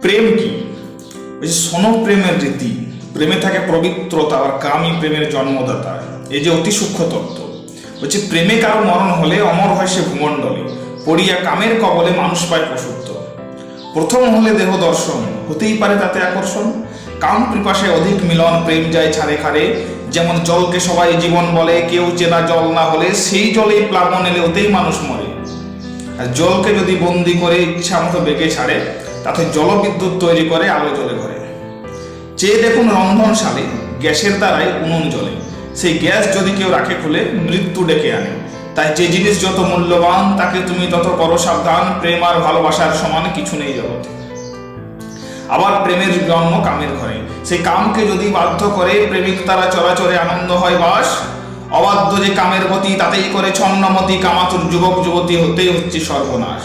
প্রেম কি? শোনো প্রেমের রীতি, প্রেমে থাকে পবিত্রতা, আর কামই প্রেমের জন্মদাতা। এই যে অতি সূক্ষ্ম তত্ত্ব বলছে, প্রেমে কারো মরণ হলে অমর হয় সে ভূমণ্ডলে, পড়িয়া কামের কবলে মানুষ পায় পশুত্ব। প্রথম হলে দেহ দর্শন, হতেই পারে তাতে আকর্ষণ। কাম পিপাসে অধিক মিলন, প্রেম যায় ছাড়ে খারে। যেমন জলকে সবাই জীবন বলে, কেউ চেনা জল না হলে সেই জলেই প্লাবন এলে ওতেই মানুষ মরে। আর জলকে যদি বন্দি করে ইচ্ছা মতো বেগে ছাড়ে, তাতে জলবিদ্যুৎ তৈরি করে আলো জ্বলে ঘরে। চেয়ে দেখুন রন্ধনশালে, গ্যাসের দ্বারাই উনুন জ্বলে, সেই গ্যাস যদি কেউ রাখে খুলে মৃত্যু ডেকে আনে। তাই যে জিনিস যত মূল্যবান, তাকে তুমি তত করো সাবধান। প্রেম আর ভালোবাসার সমান কিছু নেই জগতে। আবার প্রেমের জন্ম কামের ঘরে, সেই কামকে যদি বাধ্য করে, প্রেমিক তারা চরাচরে আনন্দ হয় বাস। অবাধ্য যে কামের গতি, তাতেই করে ছন্নমতি। কামাতুর যুবক যুবতী হতেই হচ্ছে সর্বনাশ।